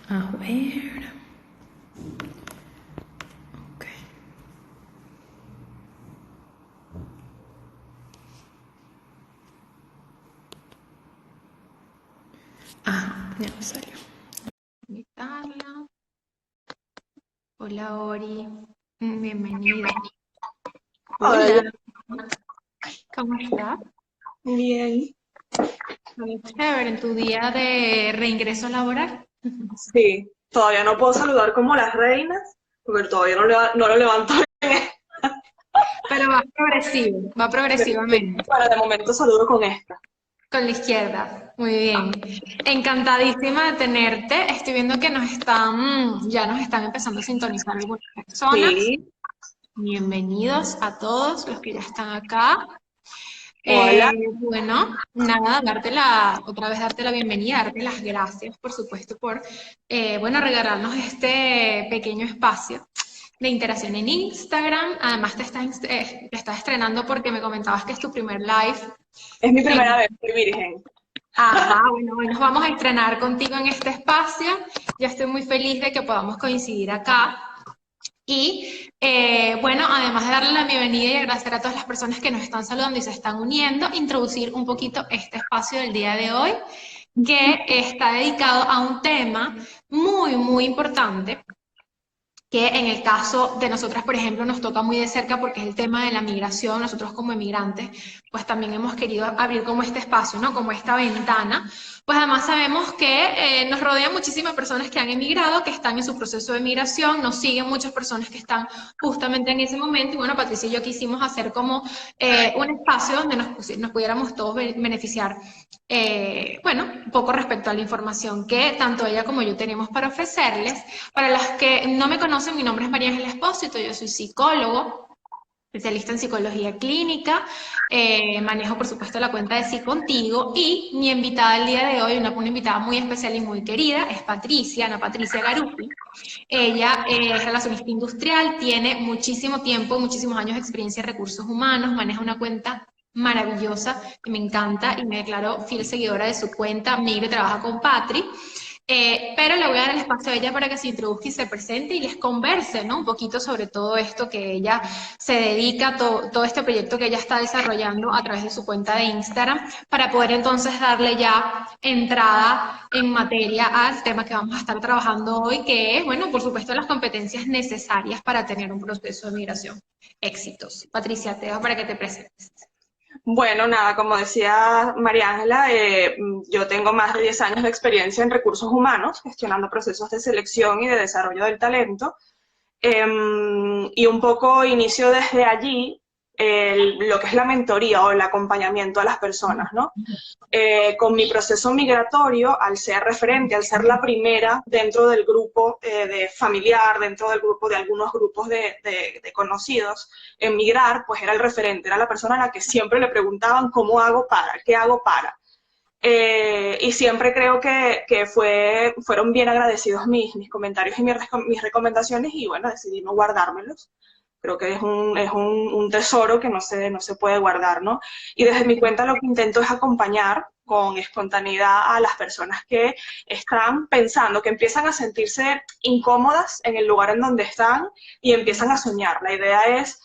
A ver. Ok. Ah, ya me salió. Invitarla. Hola, Ori. Bienvenida. Hola, ya. Hola, ¿cómo estás? Bien. Todo chévere en tu día de reingreso laboral. Sí, todavía no puedo saludar como las reinas, porque todavía no lo levanto bien. Pero va Sí, progresivamente. pero de momento saludo con esta. Con la izquierda. Muy bien. Encantadísima de tenerte. Estoy viendo que ya nos están empezando a sintonizar algunas personas. Sí, Bienvenidos a todos los que ya están acá. hola. Bueno, nada, otra vez darte la bienvenida, darte las gracias, por supuesto, por, bueno, regalarnos este pequeño espacio de interacción en Instagram. Además, te estás estrenando porque me comentabas que es tu primer live. Es mi primera En, vez, soy virgen. ajá, bueno, hoy nos vamos a estrenar contigo en este espacio. Ya estoy muy feliz de que podamos coincidir acá. Y bueno, además de darle la bienvenida y agradecer a todas las personas que nos están saludando y se están uniendo, introducir un poquito este espacio del día de hoy, que está dedicado a un tema muy, muy importante que en el caso de nosotras, por ejemplo, nos toca muy de cerca porque es el tema de la migración. Nosotros como emigrantes, pues también hemos querido abrir como este espacio, ¿no? Como esta ventana. Pues además sabemos que nos rodean muchísimas personas que han emigrado, que están en su proceso de migración, nos siguen muchas personas que están justamente en ese momento. Y bueno, Patricia y yo quisimos hacer como un espacio donde nos pudiéramos todos beneficiar, bueno, un poco respecto a la información que tanto ella como yo tenemos para ofrecerles. Para las que no me conocen, mi nombre es María Ángela Espósito, yo soy psicólogo, especialista en psicología clínica, manejo por supuesto la cuenta de Sí Contigo y mi invitada el día de hoy, una invitada muy especial y muy querida, es Patricia, Ana Patricia Garufi. Ella es relacionista industrial, tiene muchísimo tiempo, muchísimos años de experiencia en recursos humanos, maneja una cuenta maravillosa que me encanta y me declaro fiel seguidora de su cuenta. Migre trabaja con Patri. Pero le voy a dar el espacio a ella para que se introduzca y se presente y les converse, ¿no? Un poquito sobre todo esto que ella se dedica, todo este proyecto que ella está desarrollando a través de su cuenta de Instagram, para poder entonces darle ya entrada en materia al tema que vamos a estar trabajando hoy, que es, bueno, por supuesto, las competencias necesarias para tener un proceso de migración exitoso. Patricia, te dejo para que te presentes. Bueno, nada, como decía María Ángela, yo tengo más de 10 años de experiencia en recursos humanos, gestionando procesos de selección y de desarrollo del talento. Y un poco inicio desde allí lo que es la mentoría o el acompañamiento a las personas, ¿no? Con mi proceso migratorio, al ser referente, al ser la primera dentro del grupo de familiar, dentro del grupo de algunos grupos de conocidos, en migrar, pues era el referente, era la persona a la que siempre le preguntaban cómo hago para, qué hago para. Y siempre creo que fueron bien agradecidos mis comentarios y mis recomendaciones y bueno, decidí no guardármelos. Creo que es un tesoro que no se puede guardar, ¿no? Y desde mi cuenta lo que intento es acompañar con espontaneidad a las personas que están pensando, que empiezan a sentirse incómodas en el lugar en donde están y empiezan a soñar. La idea es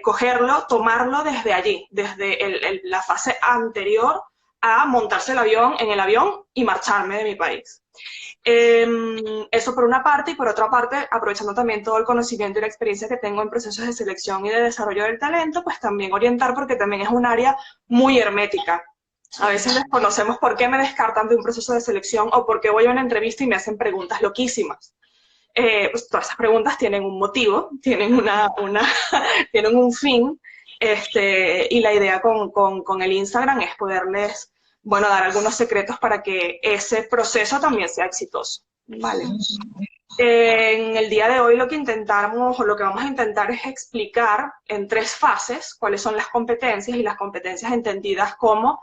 cogerlo, tomarlo desde allí, desde la fase anterior a montarse en el avión y marcharme de mi país. Eso por una parte, y por otra parte, aprovechando también todo el conocimiento y la experiencia que tengo en procesos de selección y de desarrollo del talento, pues también orientar porque también es un área muy hermética. A veces desconocemos por qué me descartan de un proceso de selección o por qué voy a una entrevista y me hacen preguntas loquísimas. Pues todas esas preguntas tienen un motivo, tienen un fin, y la idea con el Instagram es poderles, bueno, dar algunos secretos para que ese proceso también sea exitoso. Vale. En el día de hoy lo que intentamos o lo que vamos a intentar es explicar en 3 fases cuáles son las competencias y las competencias entendidas como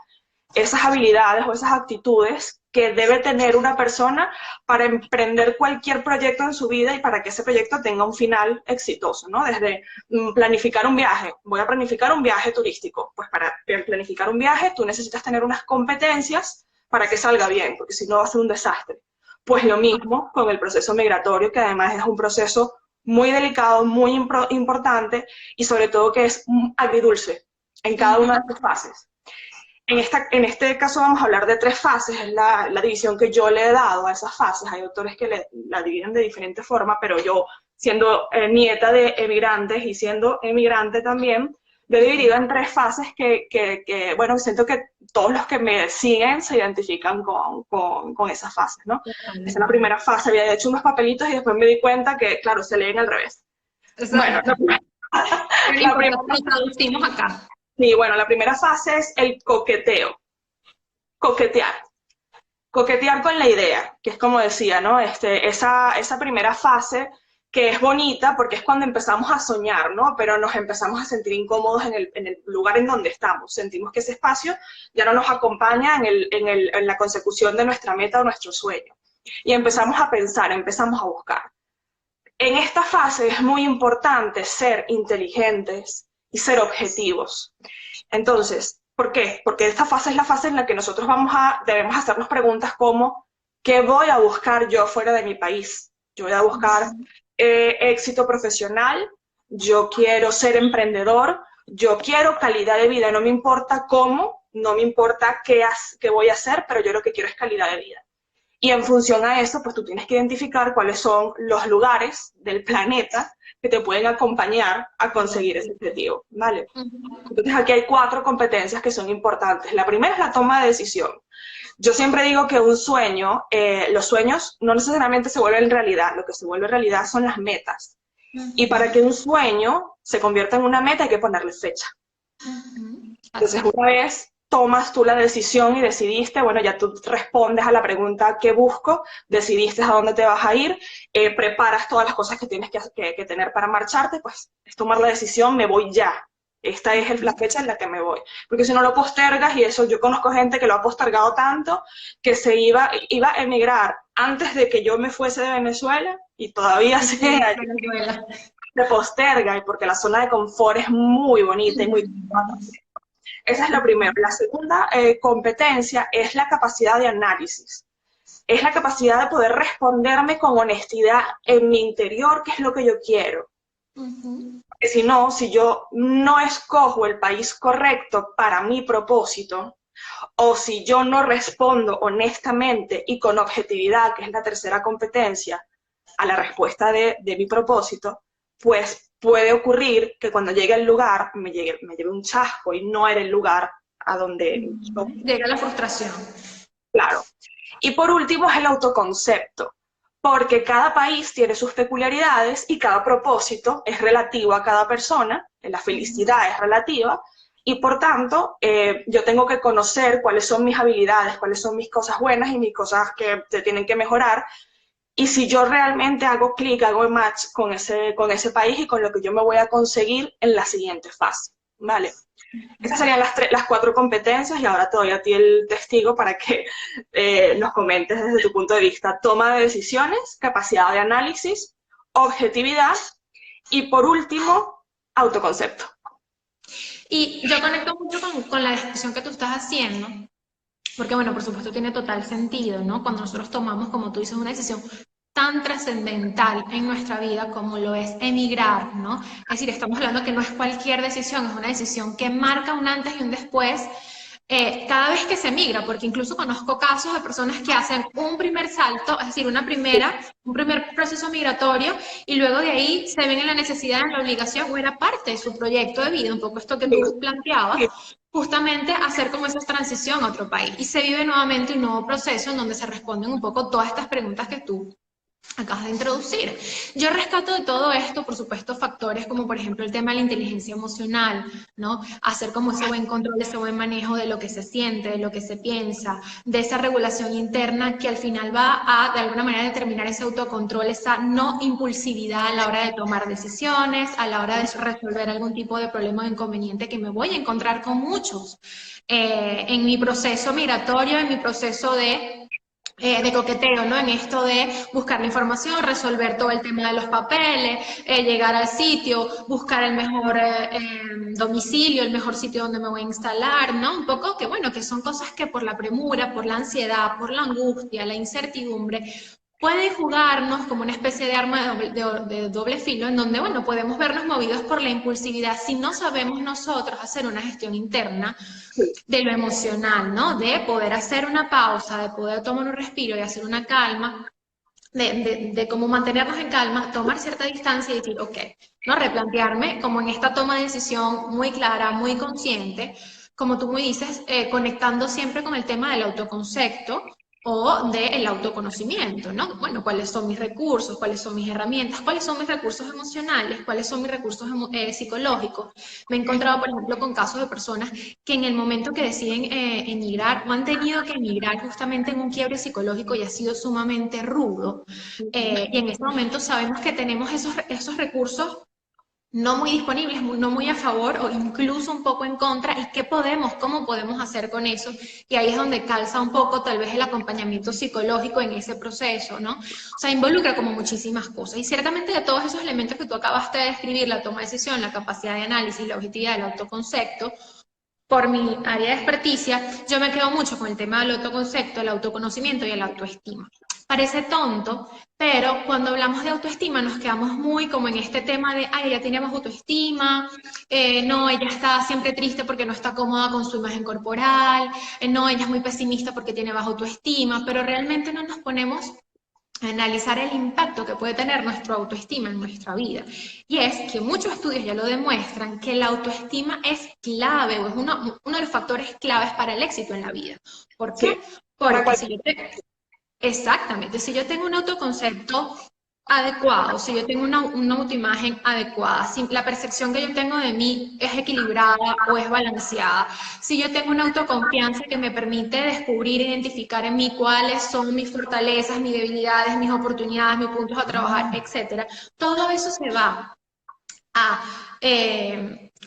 esas habilidades o esas actitudes que debe tener una persona para emprender cualquier proyecto en su vida y para que ese proyecto tenga un final exitoso, ¿no? Desde planificar un viaje, voy a planificar un viaje turístico, pues para planificar un viaje tú necesitas tener unas competencias para que salga bien, porque si no va a ser un desastre. Pues lo mismo con el proceso migratorio, que además es un proceso muy delicado, muy importante y sobre todo que es agridulce en cada una de sus fases. En este caso vamos a hablar de 3 fases, es la división que yo le he dado a esas fases. Hay autores que la dividen de diferente forma, pero yo, siendo nieta de emigrantes y siendo emigrante también, lo he dividido en 3 fases que, bueno, siento que todos los que me siguen se identifican con esas fases, ¿no? Esa es la primera fase, había hecho unos papelitos y después me di cuenta que, claro, se leen al revés. Exacto. Bueno, la primera, Lo traducimos acá. sí, bueno, la primera fase es el coqueteo. Coquetear. Coquetear con la idea, que es como decía, ¿no? Esa primera fase que es bonita porque es cuando empezamos a soñar, ¿no? Pero nos empezamos a sentir incómodos en el lugar en donde estamos. Sentimos que ese espacio ya no nos acompaña en la consecución de nuestra meta o nuestro sueño. Y empezamos a pensar, empezamos a buscar. En esta fase es muy importante ser inteligentes y ser objetivos. Entonces, ¿por qué? Porque esta fase es la fase en la que nosotros debemos hacernos preguntas como, ¿qué voy a buscar yo fuera de mi país? Yo voy a buscar éxito profesional, yo quiero ser emprendedor, yo quiero calidad de vida, no me importa cómo, no me importa qué voy a hacer, pero yo lo que quiero es calidad de vida. Y en función a eso, pues tú tienes que identificar cuáles son los lugares del planeta que te pueden acompañar a conseguir ese objetivo, ¿vale? Entonces aquí hay 4 competencias que son importantes. La primera es la toma de decisión. Yo siempre digo que un sueño, los sueños no necesariamente se vuelven realidad, lo que se vuelve realidad son las metas. Y para que un sueño se convierta en una meta hay que ponerle fecha. Entonces una vez tomas tú la decisión y decidiste, bueno, ya tú respondes a la pregunta ¿qué busco? Decidiste a dónde te vas a ir, preparas todas las cosas que tienes que tener para marcharte, pues es tomar la decisión, me voy ya. Esta es la fecha en la que me voy. Porque si no lo postergas, y eso yo conozco gente que lo ha postergado tanto, que iba a emigrar antes de que yo me fuese de Venezuela y todavía se posterga, y porque la zona de confort es muy bonita y muy... Esa es la primera. La segunda competencia es la capacidad de análisis. Es la capacidad de poder responderme con honestidad en mi interior qué es lo que yo quiero. Porque si yo no escojo el país correcto para mi propósito, o si yo no respondo honestamente y con objetividad, que es la tercera competencia, a la respuesta de mi propósito, pues puede ocurrir que cuando llegue al lugar me lleve un chasco y no era el lugar a donde... Llega la frustración. Claro. Y por último es el autoconcepto, porque cada país tiene sus peculiaridades y cada propósito es relativo a cada persona, la felicidad es relativa, y por tanto yo tengo que conocer cuáles son mis habilidades, cuáles son mis cosas buenas y mis cosas que se tienen que mejorar. Y si yo realmente hago clic, hago match con ese país y con lo que yo me voy a conseguir en la siguiente fase, ¿vale? Esas serían las 4 competencias y ahora te doy a ti el testigo para que nos comentes desde tu punto de vista. Toma de decisiones, capacidad de análisis, objetividad y por último, autoconcepto. Y yo conecto mucho con la descripción que tú estás haciendo, porque bueno, por supuesto tiene total sentido, ¿no? Cuando nosotros tomamos, como tú dices, una decisión tan trascendental en nuestra vida como lo es emigrar, ¿no? Es decir, estamos hablando que no es cualquier decisión, es una decisión que marca un antes y un después cada vez que se emigra, porque incluso conozco casos de personas que hacen un primer salto, es decir, un primer proceso migratorio, y luego de ahí se ven en la necesidad, en la obligación, o era parte de su proyecto de vida, un poco esto que tú planteabas, justamente hacer como esa transición a otro país. Y se vive nuevamente un nuevo proceso en donde se responden un poco todas estas preguntas que tú acabas de introducir. Yo rescato de todo esto, por supuesto, factores como por ejemplo el tema de la inteligencia emocional, ¿no? Hacer como ese buen control, ese buen manejo de lo que se siente, de lo que se piensa, de esa regulación interna que al final va a, de alguna manera, determinar ese autocontrol, esa no impulsividad a la hora de tomar decisiones, a la hora de resolver algún tipo de problema o inconveniente que me voy a encontrar con muchos en mi proceso migratorio, en mi proceso de de coqueteo, ¿no? En esto de buscar la información, resolver todo el tema de los papeles, llegar al sitio, buscar el mejor domicilio, el mejor sitio donde me voy a instalar, ¿no? Un poco que, bueno, que son cosas que por la premura, por la ansiedad, por la angustia, la incertidumbre, puede jugarnos como una especie de arma de doble filo, en donde, bueno, podemos vernos movidos por la impulsividad si no sabemos nosotros hacer una gestión interna de lo emocional, ¿no? De poder hacer una pausa, de poder tomar un respiro y hacer una calma, de cómo mantenernos en calma, tomar cierta distancia y decir, ok, ¿no? Replantearme como en esta toma de decisión muy clara, muy consciente, como tú muy dices, conectando siempre con el tema del autoconcepto o del autoconocimiento, ¿no? Bueno, ¿cuáles son mis recursos? ¿Cuáles son mis herramientas? ¿Cuáles son mis recursos emocionales? ¿Cuáles son mis recursos psicológicos? Me he encontrado, por ejemplo, con casos de personas que en el momento que deciden emigrar o han tenido que emigrar justamente en un quiebre psicológico y ha sido sumamente rudo. Y en este momento sabemos que tenemos esos recursos no muy disponibles, no muy a favor o incluso un poco en contra, y qué podemos, cómo podemos hacer con eso, y ahí es donde calza un poco tal vez el acompañamiento psicológico en ese proceso, ¿no? O sea, involucra como muchísimas cosas, y ciertamente de todos esos elementos que tú acabaste de describir, la toma de decisión, la capacidad de análisis, la objetividad, el autoconcepto, por mi área de experticia, yo me quedo mucho con el tema del autoconcepto, el autoconocimiento y el autoestima. Parece tonto, pero cuando hablamos de autoestima nos quedamos muy como en este tema de, ay, ella tiene baja autoestima, no, ella está siempre triste porque no está cómoda con su imagen corporal, no, ella es muy pesimista porque tiene baja autoestima, pero realmente no nos ponemos analizar el impacto que puede tener nuestra autoestima en nuestra vida. Y es que muchos estudios ya lo demuestran, que la autoestima es clave o es uno de los factores claves para el éxito en la vida. ¿Por qué? Sí, para Porque exactamente, si yo tengo un autoconcepto adecuado, si yo tengo una autoimagen adecuada, si la percepción que yo tengo de mí es equilibrada o es balanceada, si yo tengo una autoconfianza que me permite descubrir e identificar en mí cuáles son mis fortalezas, mis debilidades, mis oportunidades, mis puntos a trabajar, etcétera, todo eso se va a,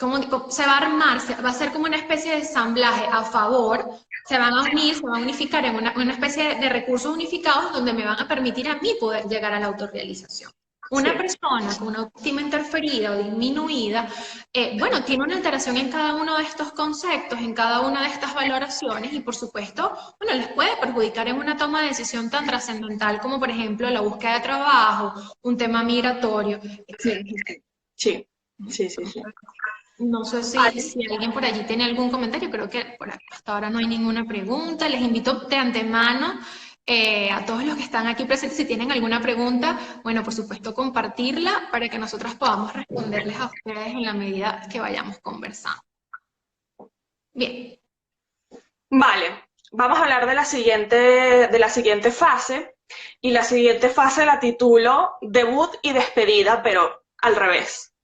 ¿cómo digo? Se va a armar, va a ser como una especie de ensamblaje a favor, se van a unir, se van a unificar en una especie de recursos unificados donde me van a permitir a mí poder llegar a la autorrealización. Una sí. persona con una autoestima interferida o disminuida, bueno, tiene una alteración en cada uno de estos conceptos, en cada una de estas valoraciones y por supuesto, bueno, les puede perjudicar en una toma de decisión tan trascendental como por ejemplo la búsqueda de trabajo, un tema migratorio, etc. Sí, sí, sí, sí. No sé Vale. si alguien por allí tiene algún comentario, creo que hasta ahora no hay ninguna pregunta. Les invito de antemano a todos los que están aquí presentes, si tienen alguna pregunta, bueno, por supuesto compartirla para que nosotros podamos responderles a ustedes en la medida que vayamos conversando. Bien. Vale, vamos a hablar de la siguiente fase, y la siguiente fase la titulo debut y despedida, pero al revés.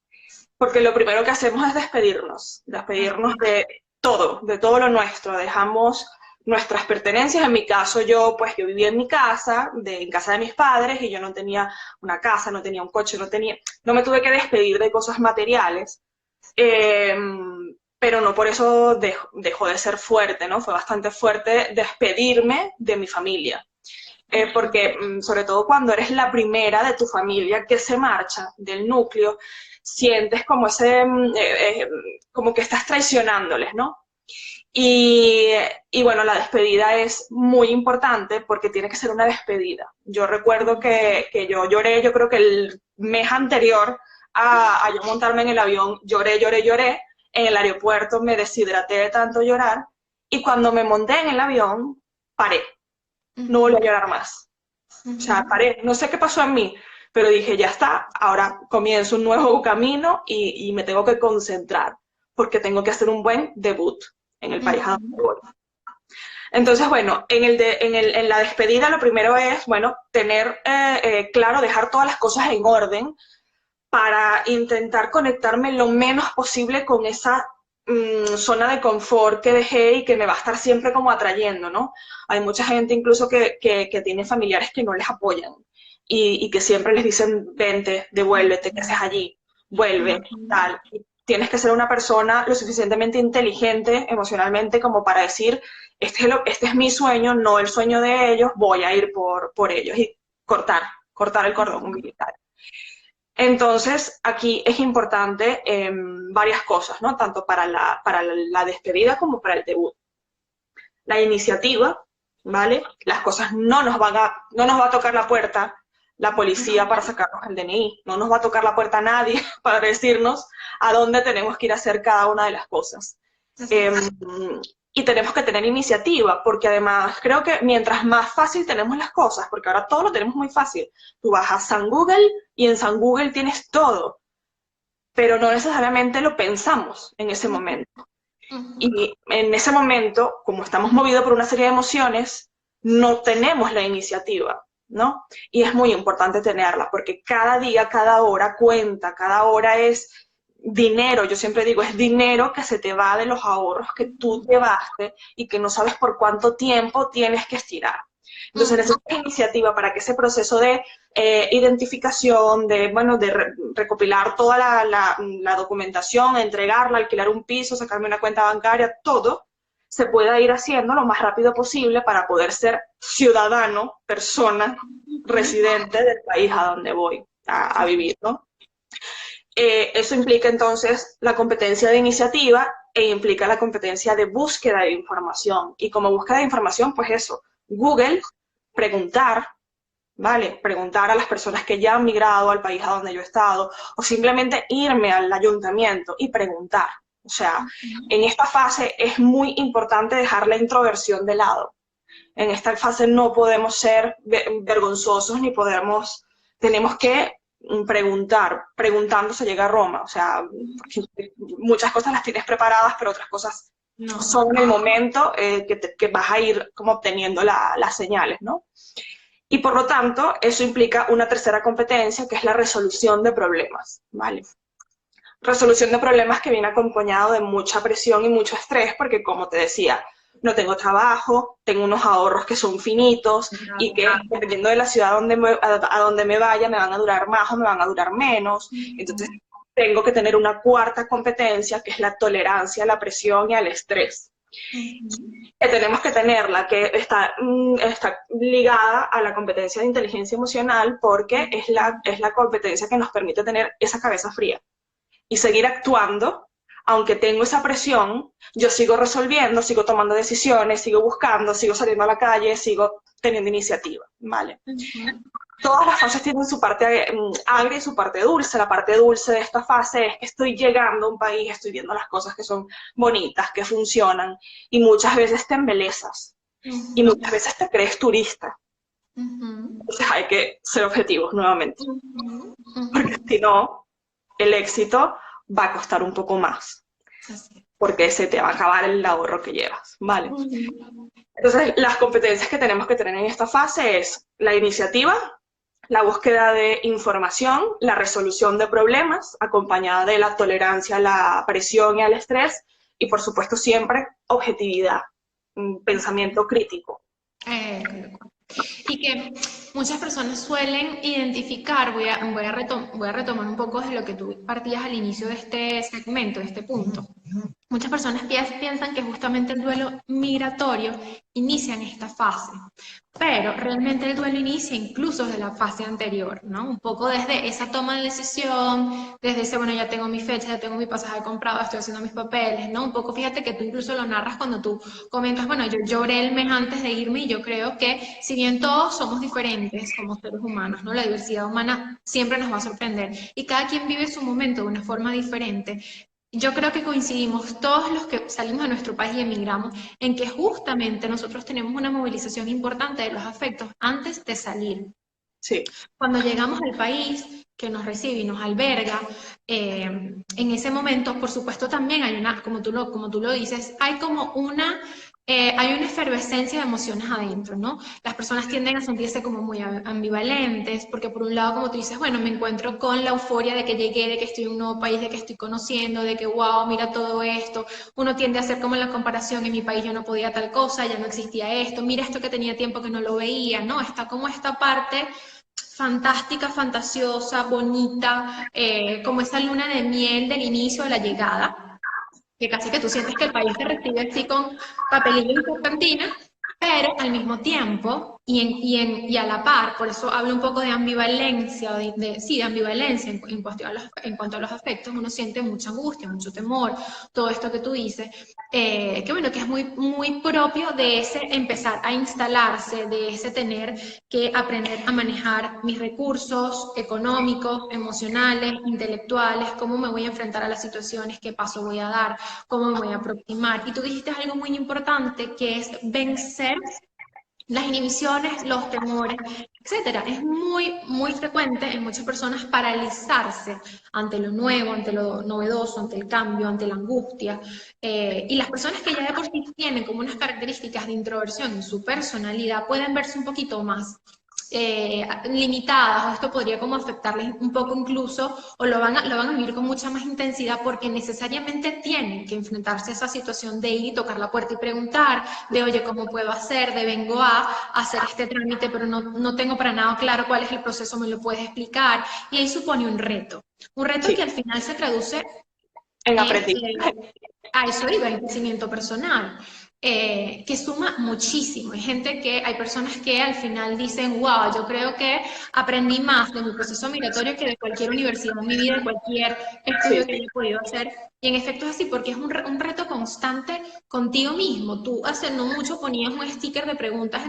Porque lo primero que hacemos es despedirnos de todo lo nuestro, dejamos nuestras pertenencias. En mi caso, yo vivía en mi casa, en casa de mis padres, y yo no tenía una casa, no tenía un coche, no me tuve que despedir de cosas materiales, eh, pero no por eso dejó de ser fuerte, ¿no? Fue bastante fuerte despedirme de mi familia. Porque sobre todo cuando eres la primera de tu familia que se marcha del núcleo, sientes como como que estás traicionándoles, ¿no? Y bueno, la despedida es muy importante porque tiene que ser una despedida. Yo recuerdo que yo lloré, yo creo que el mes anterior a yo montarme en el avión, lloré. En el aeropuerto me deshidraté de tanto llorar, y cuando me monté en el avión, paré, no volví a llorar más. O sea, paré, no sé qué pasó en mí, pero dije, ya está, ahora comienzo un nuevo camino y me tengo que concentrar, porque tengo que hacer un buen debut en el país a donde voy. Entonces, bueno, en la despedida lo primero es, bueno, tener claro, dejar todas las cosas en orden para intentar conectarme lo menos posible con esa zona de confort que dejé y que me va a estar siempre como atrayendo, ¿no? Hay mucha gente incluso que tiene familiares que no les apoyan y que siempre les dicen, vente, devuélvete, ¿qué haces allí? Vuelve, tal. Y tienes que ser una persona lo suficientemente inteligente emocionalmente como para decir, este es mi sueño, no el sueño de ellos, voy a ir por ellos y cortar el cordón umbilical. Entonces, aquí es importante varias cosas, ¿no? Tanto para la despedida como para el debut. La iniciativa, ¿vale? Las cosas no nos va a tocar la puerta la policía para sacarnos el DNI, no nos va a tocar la puerta a nadie para decirnos a dónde tenemos que ir a hacer cada una de las cosas. Y tenemos que tener iniciativa, porque además creo que mientras más fácil tenemos las cosas, porque ahora todo lo tenemos muy fácil, tú vas a San Google y en San Google tienes todo, pero no necesariamente lo pensamos en ese momento. Y en ese momento, como estamos movidos por una serie de emociones, no tenemos la iniciativa, ¿no? Y es muy importante tenerla, porque cada día, cada hora cuenta, cada hora es dinero. Yo siempre digo, es dinero que se te va de los ahorros que tú llevaste y que no sabes por cuánto tiempo tienes que estirar. Entonces necesitas iniciativa para que ese proceso de identificación, de recopilar toda la documentación, entregarla, alquilar un piso, sacarme una cuenta bancaria, todo se pueda ir haciendo lo más rápido posible para poder ser ciudadano, persona, residente del país a donde voy a vivir, ¿no? Eso implica entonces la competencia de iniciativa e implica la competencia de búsqueda de información. Y como búsqueda de información, pues eso, Google, preguntar, ¿vale? Preguntar a las personas que ya han migrado al país a donde yo he estado, o simplemente irme al ayuntamiento y preguntar. O sea, en esta fase es muy importante dejar la introversión de lado. En esta fase no podemos ser vergonzosos ni tenemos que preguntar. Preguntando se llega a Roma. O sea, muchas cosas las tienes preparadas, pero otras cosas no son en el momento que vas a ir como obteniendo las señales, ¿no? Y por lo tanto, eso implica una tercera competencia, que es la resolución de problemas, ¿vale? Resolución de problemas que viene acompañado de mucha presión y mucho estrés, porque como te decía, no tengo trabajo, tengo unos ahorros que son finitos y que dependiendo de la ciudad a donde me vaya me van a durar más o me van a durar menos. Entonces tengo que tener una cuarta competencia, que es la tolerancia a la presión y al estrés. Que tenemos que tenerla, que está ligada a la competencia de inteligencia emocional, porque es la competencia que nos permite tener esa cabeza fría y seguir actuando. Aunque tengo esa presión, yo sigo resolviendo, sigo tomando decisiones, sigo buscando, sigo saliendo a la calle, sigo teniendo iniciativa, ¿vale? Todas las fases tienen su parte agria y su parte dulce. La parte dulce de esta fase es que estoy llegando a un país, estoy viendo las cosas que son bonitas, que funcionan, y muchas veces te embelezas, y muchas veces te crees turista. Entonces hay que ser objetivos nuevamente, porque si no, el éxito va a costar un poco más, porque se te va a acabar el ahorro que llevas, ¿vale? Entonces, las competencias que tenemos que tener en esta fase es la iniciativa, la búsqueda de información, la resolución de problemas, acompañada de la tolerancia a la presión y al estrés, y por supuesto siempre objetividad, un pensamiento crítico. Y que muchas personas suelen identificar, voy a retomar un poco de lo que tú partías al inicio de este segmento, de este punto. Muchas personas piensan que justamente el duelo migratorio inicia en esta fase, pero realmente el duelo inicia incluso desde la fase anterior, ¿no? Un poco desde esa toma de decisión, desde ese, bueno, ya tengo mi fecha, ya tengo mi pasaje comprado, estoy haciendo mis papeles, ¿no? Un poco, fíjate que tú incluso lo narras cuando tú comentas, bueno, yo lloré el mes antes de irme, y yo creo que si bien todos somos diferentes como seres humanos, ¿no? La diversidad humana siempre nos va a sorprender y cada quien vive su momento de una forma diferente. Yo creo que coincidimos todos los que salimos de nuestro país y emigramos en que justamente nosotros tenemos una movilización importante de los afectos antes de salir. Sí. Cuando llegamos al país que nos recibe y nos alberga, en ese momento, por supuesto, también hay una, como tú lo dices, hay como hay una efervescencia de emociones adentro, ¿no? Las personas tienden a sentirse como muy ambivalentes, porque por un lado, como tú dices, bueno, me encuentro con la euforia de que llegué, de que estoy en un nuevo país, de que estoy conociendo, de que, wow, mira todo esto. Uno tiende a hacer como la comparación, en mi país yo no podía tal cosa, ya no existía esto, mira esto que tenía tiempo que no lo veía, ¿no? Está como esta parte fantástica, fantasiosa, bonita, como esa luna de miel del inicio de la llegada. que casi que tú sientes que el país te recibe así con papelillo y con cantina, pero al mismo tiempo y a la par, por eso hablo un poco de ambivalencia, sí, de ambivalencia en cuanto a los afectos, uno siente mucha angustia, mucho temor, todo esto que tú dices, que bueno, que es muy, muy propio de ese empezar a instalarse, de ese tener que aprender a manejar mis recursos económicos, emocionales, intelectuales, cómo me voy a enfrentar a las situaciones, qué paso voy a dar, cómo me voy a aproximar. Y tú dijiste algo muy importante, que es vencer las inhibiciones, los temores, etcétera. Es muy, muy frecuente en muchas personas paralizarse ante lo nuevo, ante lo novedoso, ante el cambio, ante la angustia. Y las personas que ya de por sí tienen como unas características de introversión en su personalidad pueden verse un poquito más limitadas, o esto podría como afectarles un poco incluso, o lo van a vivir con mucha más intensidad porque necesariamente tienen que enfrentarse a esa situación de ir y tocar la puerta y preguntar, de oye, ¿cómo puedo hacer? De vengo a hacer este trámite, pero no tengo para nada claro cuál es el proceso, ¿me lo puedes explicar? Y ahí supone un reto que Sí, al final se traduce en en, aprendizaje. a eso iba, en crecimiento personal, que suma muchísimo. Hay gente que, hay personas que al final dicen, wow, yo creo que aprendí más de mi proceso migratorio que de cualquier universidad en mi vida, de cualquier Sí, estudio que sí. haya podido hacer. Y en efecto es así, porque es un reto constante contigo mismo. Tú hace no mucho ponías un sticker de preguntas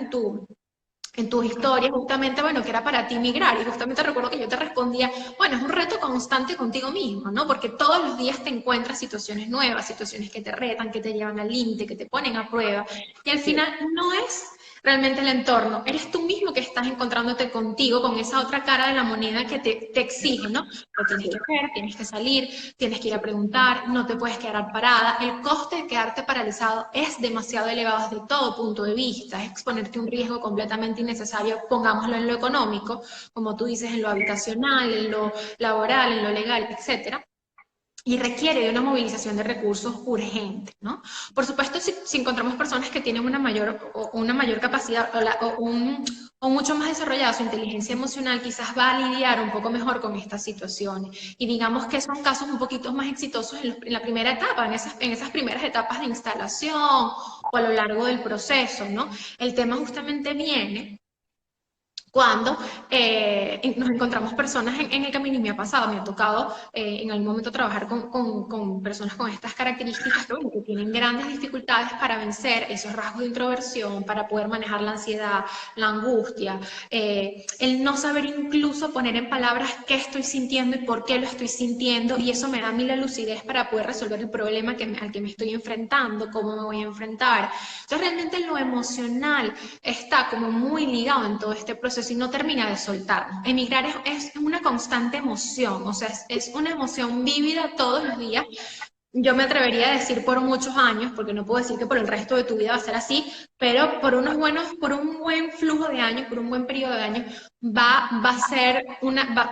en tus historias, justamente, bueno, que era para ti migrar, y justamente recuerdo que yo te respondía, bueno, es un reto constante contigo mismo, ¿no? Porque todos los días te encuentras situaciones nuevas, situaciones que te retan, que te llevan al límite, que te ponen a prueba, y al Sí. final no es realmente el entorno, eres tú mismo que estás encontrándote contigo, con esa otra cara de la moneda que te exige, ¿no? Lo tienes que hacer, tienes que salir, tienes que ir a preguntar, no te puedes quedar parada. El coste de quedarte paralizado es demasiado elevado desde todo punto de vista, es exponerte a un riesgo completamente innecesario, pongámoslo en lo económico, como tú dices, en lo habitacional, en lo laboral, en lo legal, etcétera, y requiere de una movilización de recursos urgente, ¿no? Por supuesto, si encontramos personas que tienen una mayor capacidad o mucho más desarrollada su inteligencia emocional, quizás va a lidiar un poco mejor con estas situaciones. Y digamos que son casos un poquito más exitosos en la primera etapa, en esas primeras etapas de instalación o a lo largo del proceso, ¿no? El tema justamente viene cuando nos encontramos personas el camino, y me ha pasado, me ha tocado en algún momento trabajar con personas con estas características que, bueno, que tienen grandes dificultades para vencer esos rasgos de introversión, para poder manejar la ansiedad, la angustia, el no saber incluso poner en palabras qué estoy sintiendo y por qué lo estoy sintiendo, y eso me da a mí la lucidez para poder resolver el problema al que me estoy enfrentando, cómo me voy a enfrentar. Entonces realmente lo emocional está como muy ligado en todo este proceso y no termina de soltar. Emigrar es una constante emoción, o sea, es una emoción vívida todos los días. Yo me atrevería a decir por muchos años, porque no puedo decir que por el resto de tu vida va a ser así, pero por un buen flujo de años, por un buen periodo de años, va a ser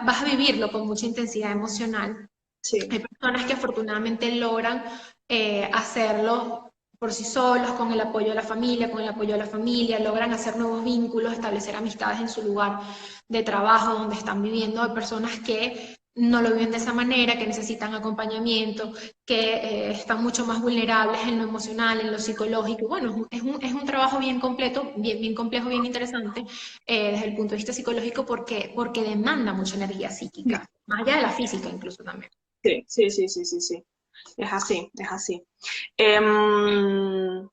vas a vivirlo con mucha intensidad emocional. Sí. Hay personas que afortunadamente logran hacerlo por sí solos, con el apoyo de la familia, con el apoyo de la familia, logran hacer nuevos vínculos, establecer amistades en su lugar de trabajo donde están viviendo. Hay personas que no lo viven de esa manera, que necesitan acompañamiento, que están mucho más vulnerables en lo emocional, en lo psicológico. Bueno, es un trabajo bien completo, bien complejo, bien interesante desde el punto de vista psicológico porque demanda mucha energía psíquica, más allá de la física incluso también. Sí, sí, sí, sí, sí, sí. Es así, es así. Em,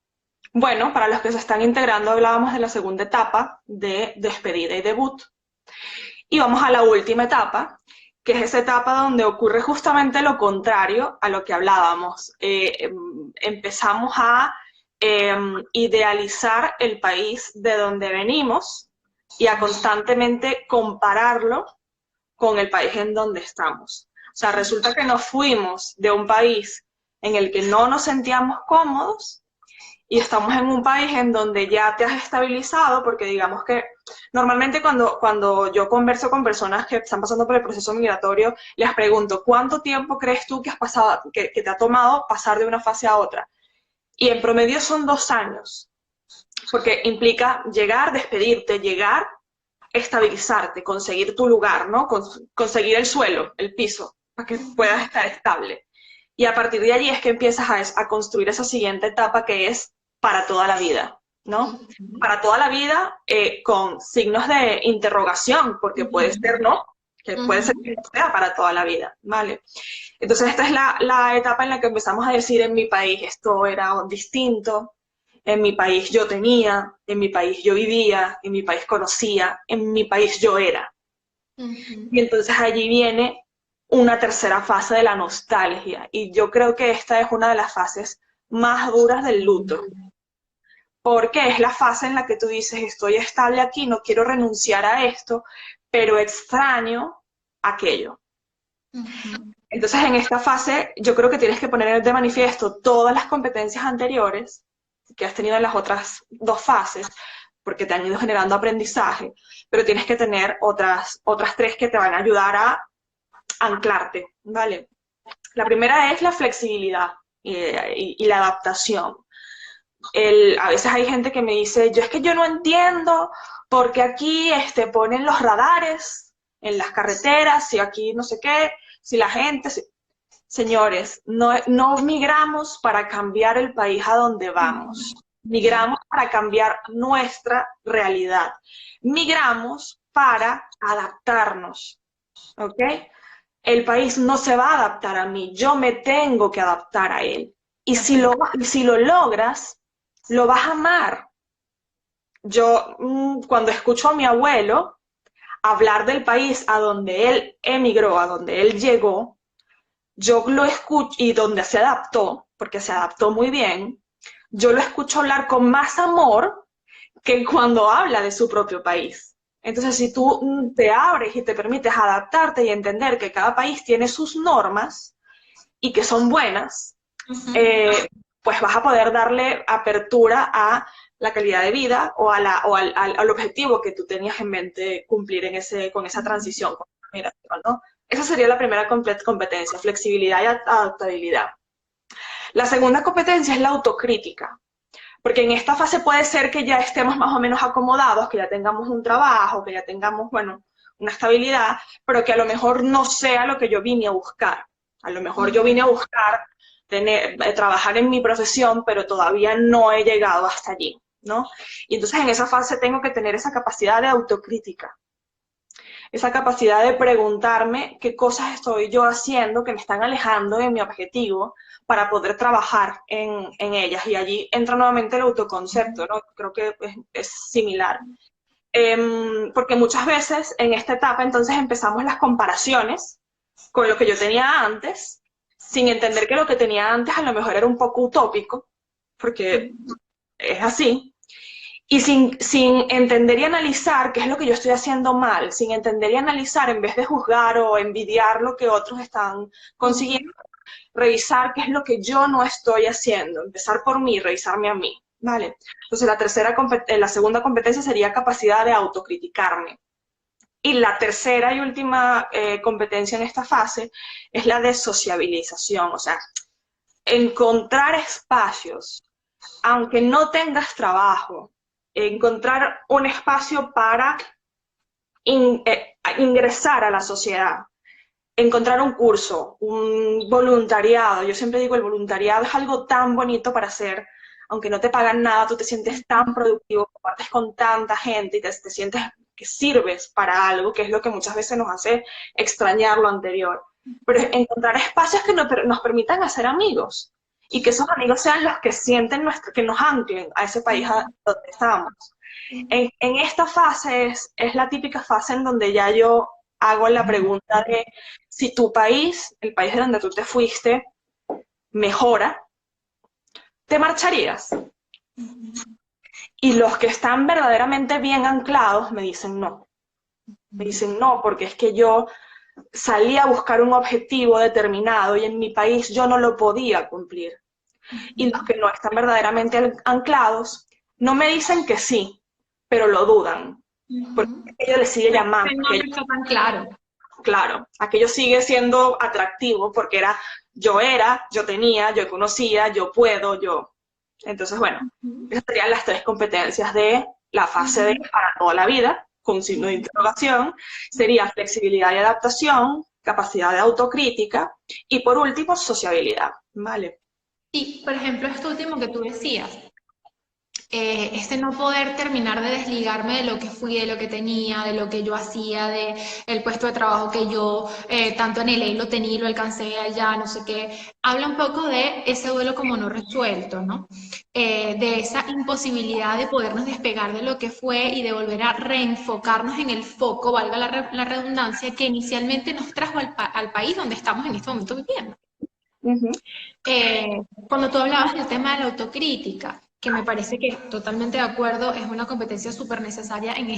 bueno, para los que se están integrando, hablábamos de la segunda etapa de despedida y debut. Y vamos a la última etapa, que es esa etapa donde ocurre justamente lo contrario a lo que hablábamos. Empezamos a idealizar el país de donde venimos y a constantemente compararlo con el país en donde estamos. O sea, resulta que nos fuimos de un país en el que no nos sentíamos cómodos y estamos en un país en donde ya te has estabilizado, porque digamos que normalmente cuando yo converso con personas que están pasando por el proceso migratorio, les pregunto, ¿cuánto tiempo crees tú que has pasado, que te ha tomado pasar de una fase a otra? Y en promedio son 2 años, porque implica llegar, despedirte, llegar, estabilizarte, conseguir tu lugar, ¿no? Conseguir el suelo, el piso, para que puedas estar estable. Y a partir de allí es que empiezas a construir esa siguiente etapa que es para toda la vida, ¿no? Para toda la vida con signos de interrogación, porque puede ser no, que puede ser que sea para toda la vida, ¿vale? Entonces esta es la etapa en la que empezamos a decir en mi país esto era distinto, en mi país yo tenía, en mi país yo vivía, en mi país conocía, en mi país yo era. Y entonces allí viene una tercera fase de la nostalgia. Y yo creo que esta es una de las fases más duras del luto. Porque es la fase en la que tú dices, estoy estable aquí, no quiero renunciar a esto, pero extraño aquello. Entonces en esta fase yo creo que tienes que poner de manifiesto todas las competencias anteriores que has tenido en las otras dos fases, porque te han ido generando aprendizaje, pero tienes que tener otras tres que te van a ayudar a anclarte, ¿vale? La primera es la flexibilidad y la adaptación. A veces hay gente que me dice, yo es que yo no entiendo porque aquí ponen los radares en las carreteras, y aquí no sé qué, si la gente... Señores, no migramos para cambiar el país a donde vamos. Migramos para cambiar nuestra realidad. Migramos para adaptarnos, ¿ok? El país no se va a adaptar a mí, yo me tengo que adaptar a él. Y si lo logras, lo vas a amar. Yo, cuando escucho a mi abuelo hablar del país a donde él emigró, a donde él llegó, yo lo escucho, y donde se adaptó, porque se adaptó muy bien, yo lo escucho hablar con más amor que cuando habla de su propio país. Entonces, si tú te abres y te permites adaptarte y entender que cada país tiene sus normas y que son buenas, pues vas a poder darle apertura a la calidad de vida o al objetivo que tú tenías en mente cumplir con esa transición, con la migración, ¿no? Esa sería la primera competencia, flexibilidad y adaptabilidad. La segunda competencia es la autocrítica, porque en esta fase puede ser que ya estemos más o menos acomodados, que ya tengamos un trabajo, que ya tengamos, bueno, una estabilidad, pero que a lo mejor no sea lo que yo vine a buscar. A lo mejor yo vine a buscar trabajar en mi profesión, pero todavía no he llegado hasta allí, ¿no? Y entonces en esa fase tengo que tener esa capacidad de autocrítica. Esa capacidad de preguntarme qué cosas estoy yo haciendo que me están alejando de mi objetivo para poder trabajar en ellas. Y allí entra nuevamente el autoconcepto, ¿no? Creo que es similar. Porque muchas veces en esta etapa entonces empezamos las comparaciones con lo que yo tenía antes, sin entender que lo que tenía antes a lo mejor era un poco utópico, porque es así. Y sin entender y analizar qué es lo que yo estoy haciendo mal, sin entender y analizar en vez de juzgar o envidiar lo que otros están consiguiendo, revisar qué es lo que yo no estoy haciendo, empezar por mí, revisarme a mí, ¿vale? Entonces la segunda competencia sería capacidad de autocriticarme. Y la tercera y última competencia en esta fase es la de sociabilización, o sea, encontrar espacios, aunque no tengas trabajo, encontrar un espacio para ingresar a la sociedad, encontrar un curso, un voluntariado. Yo siempre digo, el voluntariado es algo tan bonito para hacer, aunque no te pagan nada, tú te sientes tan productivo, compartes con tanta gente y te sientes que sirves para algo, que es lo que muchas veces nos hace extrañar lo anterior. Pero encontrar espacios que nos permitan hacer amigos, y que esos amigos sean los que sienten que nos anclen a ese país donde estamos. En esta fase es la típica fase en donde ya yo hago la pregunta de si tu país, el país de donde tú te fuiste, mejora, ¿te marcharías? Y los que están verdaderamente bien anclados me dicen no. Me dicen no, porque es que yo salí a buscar un objetivo determinado y en mi país yo no lo podía cumplir. Y los que no están verdaderamente anclados no me dicen que sí, pero lo dudan, porque aquello les sigue llamando. No está tan claro. Claro, aquello sigue siendo atractivo porque yo tenía, yo conocía, yo puedo, yo. Entonces, bueno, esas serían las tres competencias de la fase de para toda la vida, con signo de interrogación. Sería flexibilidad y adaptación, capacidad de autocrítica y por último, sociabilidad, ¿vale? Y, por ejemplo, esto último que tú decías, este no poder terminar de desligarme de lo que fui, de lo que tenía, de lo que yo hacía, de el puesto de trabajo que yo tanto anhelé y lo tenía y lo alcancé allá, no sé qué, habla un poco de ese duelo como no resuelto, ¿no? De esa imposibilidad de podernos despegar de lo que fue y de volver a reenfocarnos en el foco, valga la redundancia, que inicialmente nos trajo al país donde estamos en este momento viviendo. Ujú. Cuando tú hablabas del tema de la autocrítica, que me parece que totalmente de acuerdo, es una competencia súper necesaria en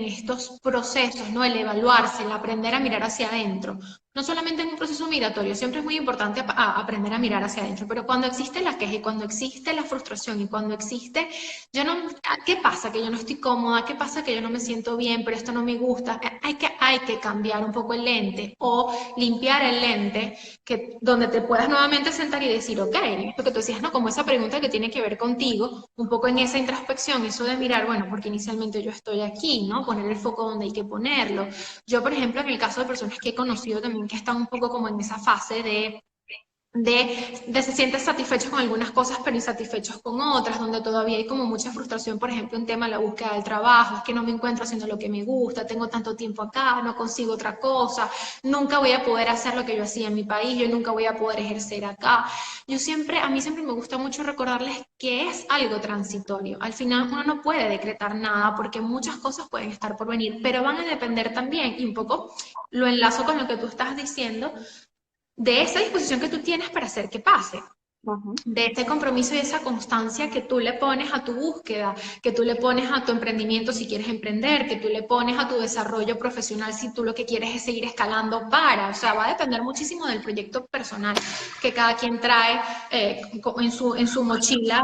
estos procesos, ¿no? El evaluarse, el aprender a mirar hacia adentro. No solamente en un proceso migratorio, siempre es muy importante aprender a mirar hacia adentro, pero cuando existe la queja y cuando existe la frustración y cuando existe, yo no, ¿qué pasa? Que yo no estoy cómoda, ¿qué pasa? Que yo no me siento bien, pero esto no me gusta. Hay que cambiar un poco el lente o limpiar el lente donde te puedas nuevamente sentar y decir, ok, esto que tú decías, ¿no? Como esa pregunta que tiene que ver contigo, un poco en esa introspección, eso de mirar, bueno, porque inicialmente yo estoy aquí, ¿no? Poner el foco donde hay que ponerlo. Yo, por ejemplo, en el caso de personas que he conocido también que están un poco como en esa fase de se sienten satisfechos con algunas cosas, pero insatisfechos con otras, donde todavía hay como mucha frustración, por ejemplo, un tema de la búsqueda del trabajo, es que no me encuentro haciendo lo que me gusta, tengo tanto tiempo acá, no consigo otra cosa, nunca voy a poder hacer lo que yo hacía en mi país, yo nunca voy a poder ejercer acá. A mí siempre me gusta mucho recordarles que es algo transitorio. Al final uno no puede decretar nada porque muchas cosas pueden estar por venir, pero van a depender también, y un poco lo enlazo con lo que tú estás diciendo, de esa disposición que tú tienes para hacer que pase, Ujú. de ese compromiso y esa constancia que tú le pones a tu búsqueda, que tú le pones a tu emprendimiento si quieres emprender, que tú le pones a tu desarrollo profesional si tú lo que quieres es seguir escalando o sea, va a depender muchísimo del proyecto personal que cada quien trae en su mochila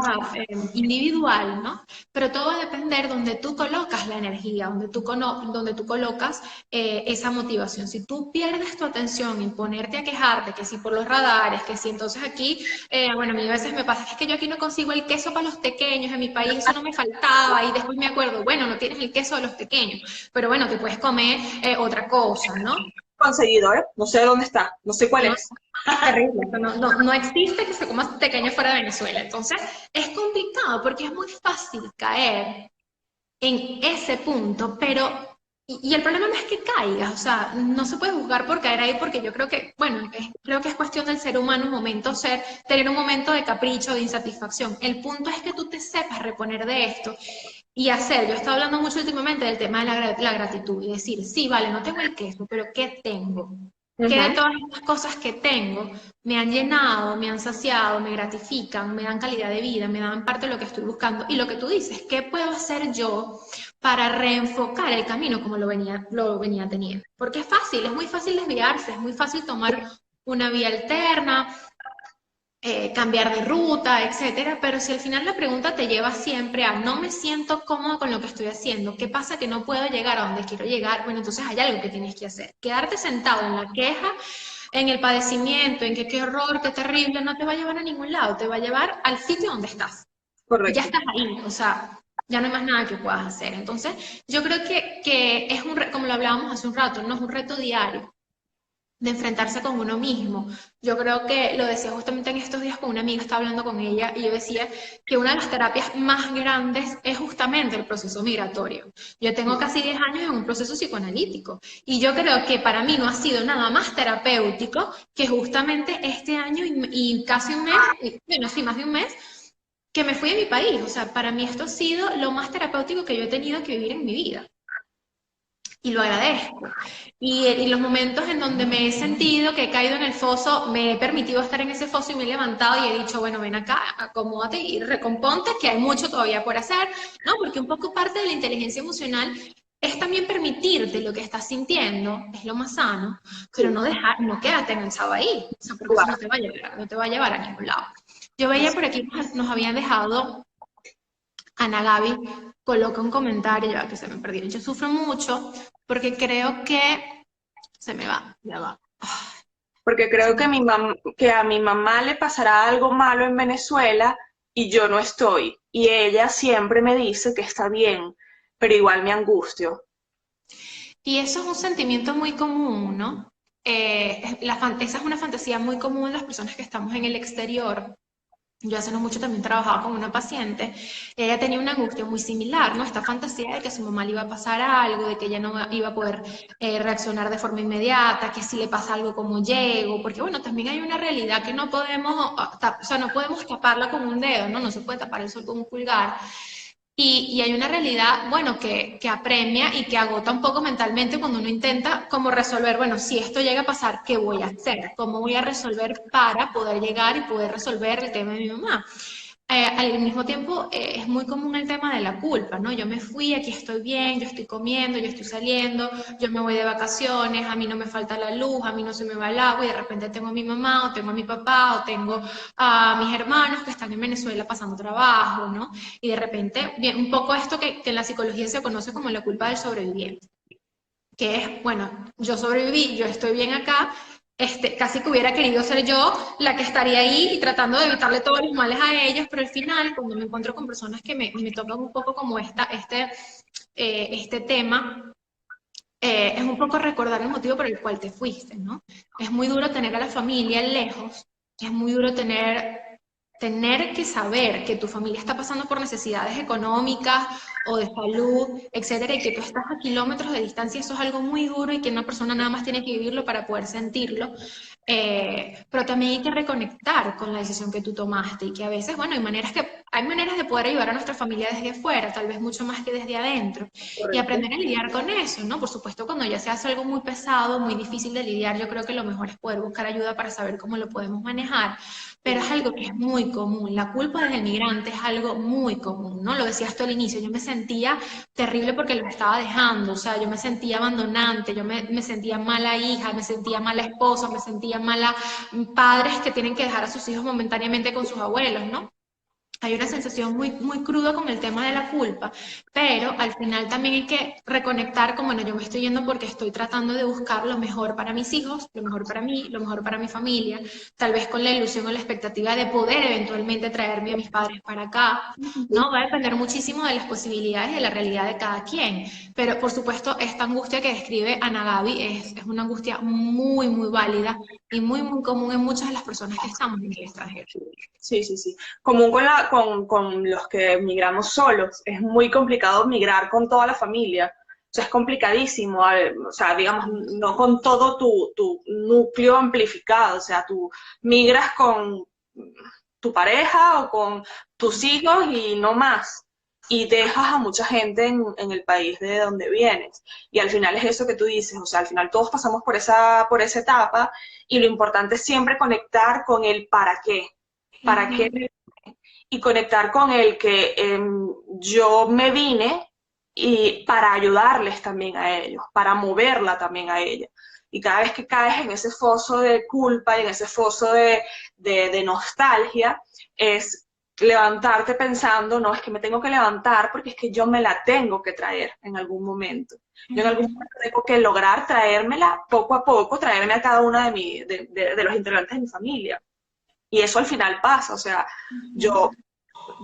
individual, ¿no? Pero todo va a depender donde tú colocas la energía, donde tú colocas esa motivación. Si tú pierdes tu atención en ponerte a quejarte, que si por los radares, que si entonces aquí bueno, a mí a veces me pasa que es que yo aquí no consigo el queso para los tequeños, en mi país eso no me faltaba y después me acuerdo, bueno, no tienes el queso de los tequeños, pero bueno, te puedes comer otra cosa, ¿no? Conseguido, ¿eh? No sé dónde está, no sé cuál No, es. es terrible, no existe que se coma tequeño fuera de Venezuela, entonces es complicado porque es muy fácil caer en ese punto, pero y el problema no es que caigas, o sea, no se puede juzgar por caer ahí porque yo creo que, bueno, creo que es cuestión del ser humano un momento tener un momento de capricho, de insatisfacción. El punto es que tú te sepas reponer de esto y hacer, yo estaba hablando mucho últimamente del tema de la gratitud y decir, sí, vale, no tengo el queso, pero ¿qué tengo? ¿Qué de Ujú. todas estas cosas que tengo me han llenado, me han saciado, me gratifican, me dan calidad de vida, me dan parte de lo que estoy buscando? Y lo que tú dices, ¿qué puedo hacer yo para reenfocar el camino como lo venía teniendo? Porque es muy fácil desviarse, es muy fácil tomar una vía alterna, cambiar de ruta, etcétera, pero si al final la pregunta te lleva siempre a no me siento cómodo con lo que estoy haciendo, ¿qué pasa que no puedo llegar a donde quiero llegar? Bueno, entonces hay algo que tienes que hacer. Quedarte sentado en la queja, en el padecimiento, en que qué horror, qué terrible, no te va a llevar a ningún lado, te va a llevar al sitio donde estás. Ya Correcto. estás ahí, o sea, ya no hay más nada que puedas hacer. Entonces, yo creo que es como lo hablábamos hace un rato, no es un reto diario de enfrentarse con uno mismo. Yo creo que lo decía justamente en estos días con una amiga, estaba hablando con ella y yo decía que una de las terapias más grandes es justamente el proceso migratorio. Yo tengo casi 10 años en un proceso psicoanalítico y yo creo que para mí no ha sido nada más terapéutico que justamente este año y casi un mes, bueno, sí, más de un mes, que me fui de mi país. O sea, para mí esto ha sido lo más terapéutico que yo he tenido que vivir en mi vida y lo agradezco. Y los momentos en donde me he sentido que he caído en el foso, me he permitido estar en ese foso y me he levantado y he dicho, bueno, ven acá, acomódate y recomponte, que hay mucho todavía por hacer, ¿no? Porque un poco parte de la inteligencia emocional es también permitirte lo que estás sintiendo, es lo más sano, pero Sí, no quédate enganchado ahí, o sea, porque eso claro. no te va a llevar a ningún lado. Yo veía por aquí, nos habían dejado Ana Gaby coloca un comentario, ya que se me perdió. Yo sufro mucho porque creo que se me va, ya va. Porque Se creo me que, que a mi mamá le pasará algo malo en Venezuela y yo no estoy. Y ella siempre me dice que está bien, pero igual me angustio. Y eso es un sentimiento muy común, ¿no? esa es una fantasía muy común en las personas que estamos en el exterior. Yo hace no mucho también trabajaba con una paciente, ella tenía una angustia muy similar, ¿no? Esta fantasía de que a su mamá le iba a pasar algo, de que ella no iba a poder reaccionar de forma inmediata, que si le pasa algo como llego, porque bueno, también hay una realidad que no podemos, o sea, no podemos taparla con un dedo, ¿no? No se puede tapar el sol con un pulgar. Y hay una realidad, bueno, que apremia y que agota un poco mentalmente cuando uno intenta como resolver, bueno, si esto llega a pasar, ¿qué voy a hacer? ¿Cómo voy a resolver para poder llegar y poder resolver el tema de mi mamá? Al mismo tiempo, es muy común el tema de la culpa, ¿no? Yo me fui, aquí estoy bien, yo estoy comiendo, yo estoy saliendo, yo me voy de vacaciones, a mí no me falta la luz, a mí no se me va el agua y de repente tengo a mi mamá o tengo a mi papá o tengo a mis hermanos que están en Venezuela pasando trabajo, ¿no? Y de repente, bien, un poco esto que en la psicología se conoce como la culpa del sobreviviente, que es, bueno, yo sobreviví, yo estoy bien acá, casi que hubiera querido ser yo la que estaría ahí y tratando de evitarle todos los males a ellos, pero al final, cuando me encuentro con personas que me tocan un poco como este tema, es un poco recordar el motivo por el cual te fuiste, ¿no? Es muy duro tener a la familia lejos, es muy duro tener que saber que tu familia está pasando por necesidades económicas o de salud, etcétera, y que tú estás a kilómetros de distancia, eso es algo muy duro y que una persona nada más tiene que vivirlo para poder sentirlo. Pero también hay que reconectar con la decisión que tú tomaste y que a veces, bueno, hay maneras de poder ayudar a nuestra familia desde afuera, tal vez mucho más que desde adentro, y Correcto. aprender a lidiar con eso, ¿no? Por supuesto, cuando ya se hace algo muy pesado, muy difícil de lidiar, yo creo que lo mejor es poder buscar ayuda para saber cómo lo podemos manejar, pero es algo que es muy común. La culpa del migrante es algo muy común, ¿no? Lo decías tú al inicio, yo me sentía terrible porque lo estaba dejando, o sea, yo me sentía abandonante, me sentía mala hija, me sentía mala esposa, me sentía mala padres que tienen que dejar a sus hijos momentáneamente con sus abuelos, ¿no? Hay una sensación muy, muy cruda con el tema de la culpa, pero al final también hay que reconectar como, bueno, yo me estoy yendo porque estoy tratando de buscar lo mejor para mis hijos, lo mejor para mí, lo mejor para mi familia, tal vez con la ilusión o la expectativa de poder eventualmente traerme a mis padres para acá, ¿no? Va a depender muchísimo de las posibilidades y de la realidad de cada quien, pero por supuesto esta angustia que describe Ana Gaby es una angustia muy, muy válida y muy, muy común en muchas de las personas que estamos en el extranjero. Sí, sí, sí. Común con los que migramos solos. Es muy complicado migrar con toda la familia. O sea, es complicadísimo. O sea, digamos, no con todo tu núcleo amplificado. O sea, tú migras con tu pareja o con tus hijos y no más. Y dejas a mucha gente en el país de donde vienes. Y al final es eso que tú dices. O sea, al final todos pasamos por esa etapa y lo importante es siempre conectar con el para qué. ¿Para qué? Ujú. Y conectar con el que yo me vine y para ayudarles también a ellos, para moverla también a ella. Y cada vez que caes en ese foso de culpa y en ese foso de nostalgia, es levantarte pensando, no, es que me tengo que levantar porque es que yo me la tengo que traer en algún momento. Yo en algún momento tengo que lograr traérmela poco a poco, traerme a cada una de los integrantes de mi familia. Y eso al final pasa, o sea, yo,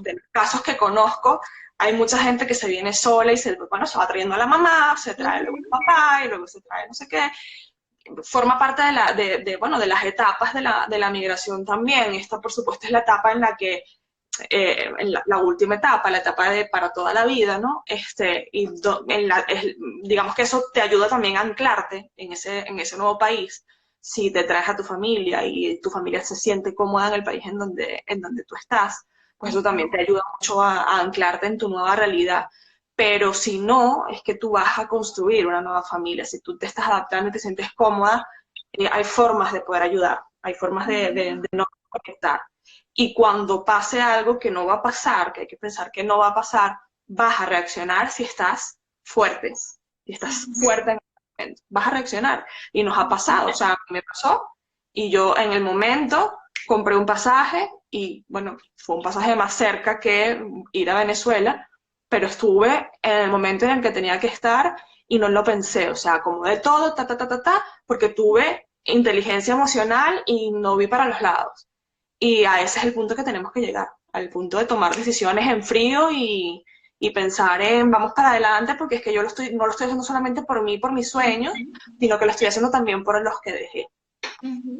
de los casos que conozco, hay mucha gente que se viene sola y bueno, se va trayendo a la mamá, se trae luego el papá y luego se trae no sé qué. Forma parte bueno, de las etapas de la migración también. Esta, por supuesto, es la etapa en la que, en la última etapa, la etapa de para toda la vida, ¿no? Digamos que eso te ayuda también a anclarte en ese nuevo país si te traes a tu familia y tu familia se siente cómoda en el país en donde tú estás, pues eso también te ayuda mucho a anclarte en tu nueva realidad. Pero si no, es que tú vas a construir una nueva familia. Si tú te estás adaptando y te sientes cómoda, hay formas de poder ayudar, hay formas de no conectar. Y cuando pase algo que no va a pasar, que hay que pensar que no va a pasar, vas a reaccionar si estás fuerte, si estás fuerte en el momento, vas a reaccionar. Y nos ha pasado, o sea, me pasó y yo en el momento compré un pasaje y bueno, fue un pasaje más cerca que ir a Venezuela, pero estuve en el momento en el que tenía que estar y no lo pensé, o sea, como de todo, ta, ta, ta, ta, ta, porque tuve inteligencia emocional y no vi para los lados. Y a ese es el punto que tenemos que llegar, al punto de tomar decisiones en frío y pensar en vamos para adelante porque es que yo no lo estoy haciendo solamente por mí, por mis sueños, sino que lo estoy haciendo también por los que dejé. Ujú.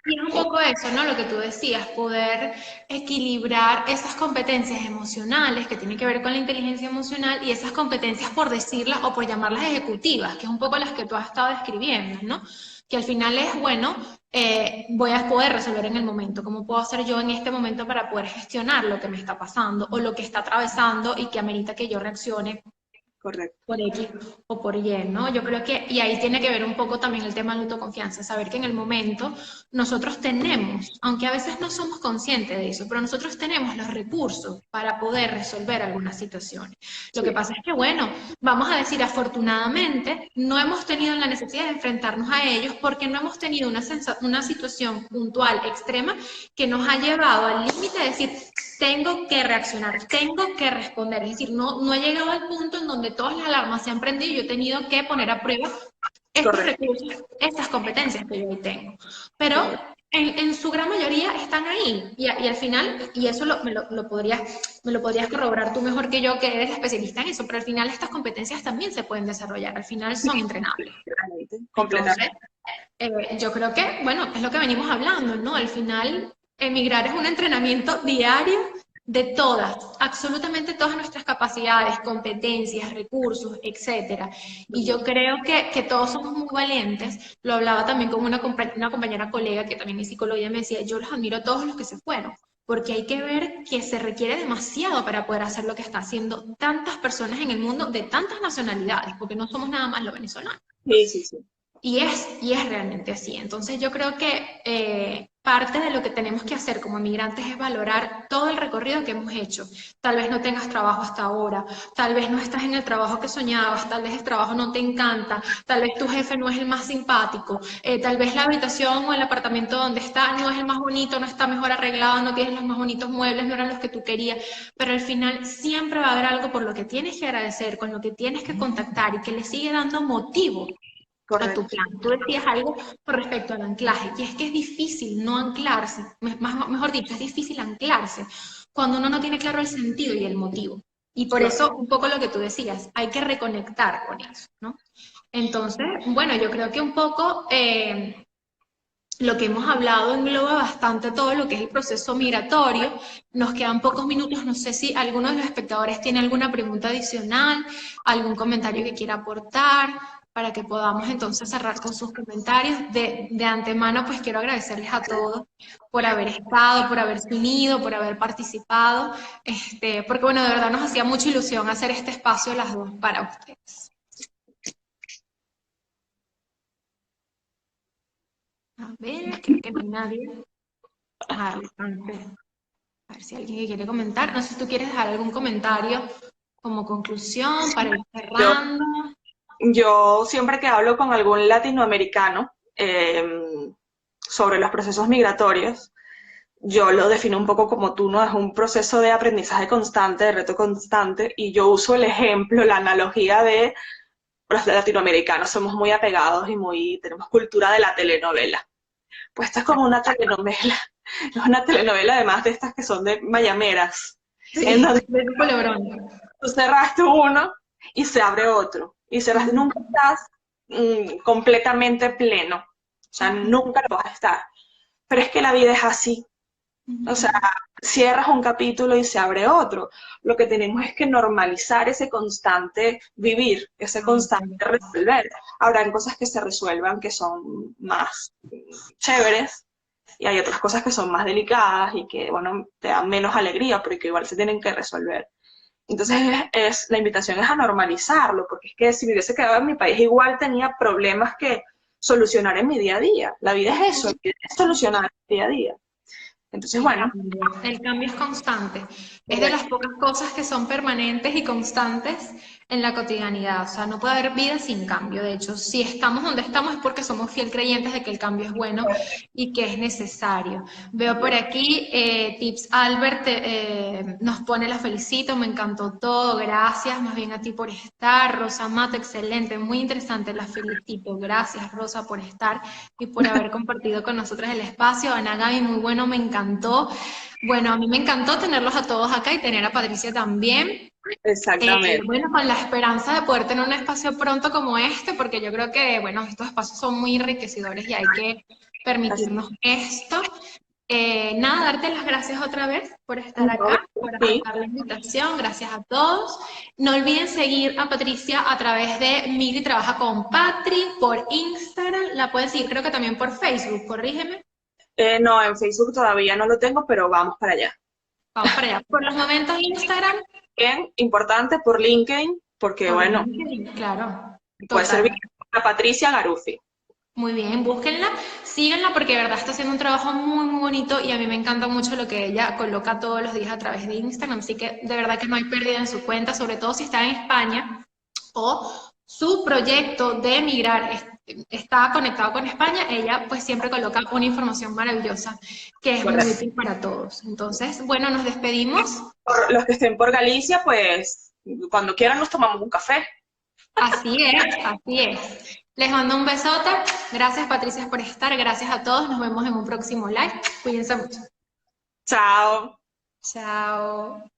Y es un poco eso, ¿no? Lo que tú decías, poder equilibrar esas competencias emocionales que tienen que ver con la inteligencia emocional y esas competencias, por decirlas o por llamarlas ejecutivas, que es un poco las que tú has estado describiendo, ¿no? Que al final es, bueno, voy a poder resolver en el momento, cómo puedo hacer yo en este momento para poder gestionar lo que me está pasando o lo que está atravesando y que amerita que yo reaccione Correcto. por X o por Y, ¿no? Yo creo que, y ahí tiene que ver un poco también el tema de la autoconfianza, saber que en el momento nosotros tenemos, aunque a veces no somos conscientes de eso, pero nosotros tenemos los recursos para poder resolver algunas situaciones. Lo que pasa es que, bueno, vamos a decir, afortunadamente, no hemos tenido la necesidad de enfrentarnos a ellos porque no hemos tenido una situación puntual, extrema, que nos ha llevado al límite de decir, tengo que reaccionar, tengo que responder. Es decir, no he llegado al punto en donde todas las alarmas se han prendido y yo he tenido que poner a prueba estos recursos, estas competencias que yo hoy tengo. Pero en su gran mayoría están ahí. Y al final, y eso me lo podrías corroborar tú mejor que yo, que eres especialista en eso, pero al final estas competencias también se pueden desarrollar, al final son entrenables. Completamente. Entonces, yo creo que, bueno, es lo que venimos hablando, ¿no? Al final, emigrar es un entrenamiento diario de todas, absolutamente todas nuestras capacidades, competencias, recursos, etcétera. Y yo creo que todos somos muy valientes. Lo hablaba también con una compañera colega que también es psicóloga y me decía, yo los admiro a todos los que se fueron, porque hay que ver que se requiere demasiado para poder hacer lo que están haciendo tantas personas en el mundo de tantas nacionalidades, porque no somos nada más los venezolanos. Sí, sí, sí. Y es realmente así. Entonces yo creo que parte de lo que tenemos que hacer como migrantes es valorar todo el recorrido que hemos hecho. Tal vez no tengas trabajo hasta ahora, tal vez no estás en el trabajo que soñabas, tal vez el trabajo no te encanta, tal vez tu jefe no es el más simpático, tal vez la habitación o el apartamento donde estás no es el más bonito, no está mejor arreglado, no tienes los más bonitos muebles, no eran los que tú querías, pero al final siempre va a haber algo por lo que tienes que agradecer, con lo que tienes que contactar y que le sigue dando motivo a tu plan. Tú decías algo con respecto al anclaje, y es que es difícil no anclarse, mejor dicho, es difícil anclarse cuando uno no tiene claro el sentido y el motivo. Y por eso, un poco lo que tú decías, hay que reconectar con eso, ¿no? Entonces, bueno, yo creo que un poco lo que hemos hablado engloba bastante todo lo que es el proceso migratorio. Nos quedan pocos minutos, no sé si alguno de los espectadores tiene alguna pregunta adicional, algún comentario que quiera aportar, para que podamos entonces cerrar con sus comentarios. De antemano, pues quiero agradecerles a todos por haber estado, por haberse unido, por haber participado, porque bueno, de verdad nos hacía mucha ilusión hacer este espacio las dos para ustedes. A ver, creo que no hay nadie. A ver si alguien quiere comentar. No sé si tú quieres dejar algún comentario como conclusión para ir cerrando. Yo siempre que hablo con algún latinoamericano sobre los procesos migratorios, yo lo defino un poco como tú, ¿no? Es un proceso de aprendizaje constante, de reto constante, y yo uso el ejemplo, la analogía de los latinoamericanos somos muy apegados y tenemos cultura de la telenovela. Pues esto es como una telenovela, es una telenovela además de estas que son de mayameras, Sí, en donde tú cerraste uno y se abre otro, y cerraste, nunca estás completamente pleno, o sea, nunca lo vas a estar, pero es que la vida es así, o sea, cierras un capítulo y se abre otro. Lo que tenemos es que normalizar ese constante vivir, ese constante resolver. Habrán cosas que se resuelvan que son más chéveres y hay otras cosas que son más delicadas y que, bueno, te dan menos alegría, pero que igual se tienen que resolver. Entonces, la invitación es a normalizarlo, porque es que si me hubiese quedado en mi país, igual tenía problemas que solucionar en mi día a día. La vida es eso, es solucionar en mi día a día. Entonces, bueno. El cambio es constante. Es de las pocas cosas que son permanentes y constantes en la cotidianidad. O sea, no puede haber vida sin cambio. De hecho, si estamos donde estamos es porque somos fiel creyentes de que el cambio es bueno y que es necesario. Veo por aquí, Tips Albert nos pone la felicito, me encantó todo, gracias, más bien a ti por estar. Rosa Mato, excelente, muy interesante, la felicito. Gracias, Rosa, por estar y por haber compartido con nosotros el espacio. Ana Gaby, muy bueno, me encantó. Bueno, a mí me encantó tenerlos a todos acá y tener a Patricia también. Exactamente. Bueno, con la esperanza de poder tener un espacio pronto como este, porque yo creo que, bueno, estos espacios son muy enriquecedores y hay que Así, permitirnos esto. Nada, darte las gracias otra vez por estar no, acá, por sí. aceptar la invitación, gracias a todos. No olviden seguir a Patricia a través de Miri Trabaja con Patri por Instagram, la pueden seguir creo que también por Facebook, corrígeme. No, en Facebook todavía no lo tengo, pero vamos para allá. Vamos para allá. Por los momentos Instagram, Bien, importante por LinkedIn, porque por bueno, LinkedIn, claro, puede servir total. a Patricia Garuffi. Muy bien, búsquenla, síganla porque de verdad está haciendo un trabajo muy, muy bonito y a mí me encanta mucho lo que ella coloca todos los días a través de Instagram, así que de verdad que no hay pérdida en su cuenta, sobre todo si está en España o su proyecto de emigrar está conectado con España, ella pues siempre coloca una información maravillosa que es muy Correcto. útil para todos. Entonces, bueno, nos despedimos. Por los que estén por Galicia, pues cuando quieran nos tomamos un café. Así es, así es. Les mando un besote. Gracias, Patricia, por estar. Gracias a todos. Nos vemos en un próximo live. Cuídense mucho. Chao. Chao.